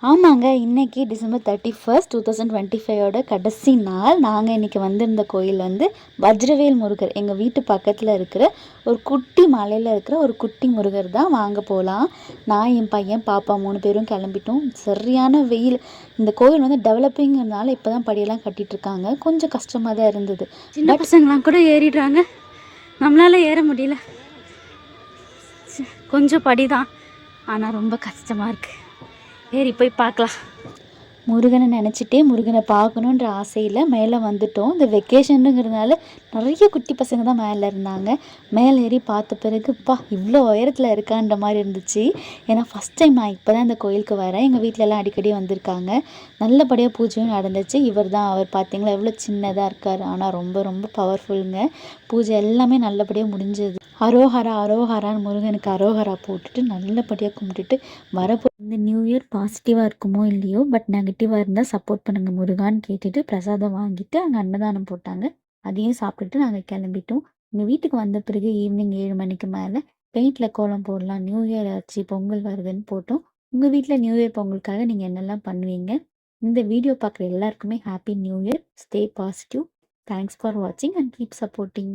ஆமாங்க. இன்னைக்கு டிசம்பர் 31 2025 கடைசி நாள். நாங்க இன்னைக்கு வந்திருந்த கோயில் வந்து வஜ்ரவேல் முருகர். எங்க வீட்டு பக்கத்துல இருக்கிற ஒரு குட்டி மலையில இருக்கிற ஒரு குட்டி முருகர் தான். வாங்க போலாம். நான், என் பையன், பாப்பா 3 பேரும் கிளம்பிட்டோம். சரியான வெயில். இந்த கோயில் வந்து டெவலப்பிங்கிறனால இப்போ தான் படியெல்லாம் கட்டிட்டுருக்காங்க. கொஞ்சம் கஷ்டமாக தான் இருந்தது. சின்ன பசங்களாம் கூட ஏறிடுறாங்க, நம்மளால ஏற முடியல. கொஞ்சம் படி தான், ஆனால் ரொம்ப கஷ்டமாக இருக்குது. ஏறி போய் பார்க்கலாம். முருகனை நினச்சிட்டே முருகனை பார்க்கணுன்ற ஆசையில் மேலே வந்துட்டோம். இந்த வெக்கேஷனுங்கிறதுனால நிறைய குட்டி பசங்க தான் மேலே இருந்தாங்க. மேலே ஏறி பார்த்த பிறகு இவ்வளோ உயரத்தில் இருக்கான்ற மாதிரி இருந்துச்சு. ஏன்னா ஃபஸ்ட் டைம் நான் இப்போ தான் இந்த கோயிலுக்கு வரேன். எங்கள் வீட்டிலலாம் அடிக்கடி வந்திருக்காங்க. நல்லபடியாக பூஜையும் நடந்துச்சு. அவர் பார்த்தீங்களா எவ்வளோ சின்னதாக இருக்கார், ஆனால் ரொம்ப ரொம்ப பவர்ஃபுல்லுங்க. பூஜை எல்லாமே நல்லபடியாக முடிஞ்சது. அரோஹரா அரோஹரான்னு முருகனுக்கு அரோஹரா போட்டுட்டு நல்லபடியாக கும்பிட்டுட்டு இந்த நியூ இயர் பாசிட்டிவாக இருக்குமோ இல்லையோ, பட் நெகட்டிவாக இருந்தால் சப்போர்ட் பண்ணுங்கள் முருகான்னு கேட்டுட்டு பிரசாதம் வாங்கிட்டு அங்கே அன்னதானம் போட்டாங்க. அதையும் சாப்பிட்டுட்டு நாங்கள் கிளம்பிட்டோம். எங்கள் வீட்டுக்கு வந்த பிறகு ஈவினிங் 7 மணிக்கு மேலே பெயிண்டில் கோலம் போடலாம், நியூ இயர் ஆச்சு, பொங்கல் வருதுன்னு போட்டோம். உங்கள் வீட்டில் நியூ இயர் பொங்கலுக்காக நீங்கள் என்னெல்லாம் பண்ணுவீங்க? இந்த வீடியோ பார்க்குற எல்லாருக்குமே happy new year. Stay positive. Thanks for வாட்சிங் அண்ட் கீப் சப்போர்ட்டிங்.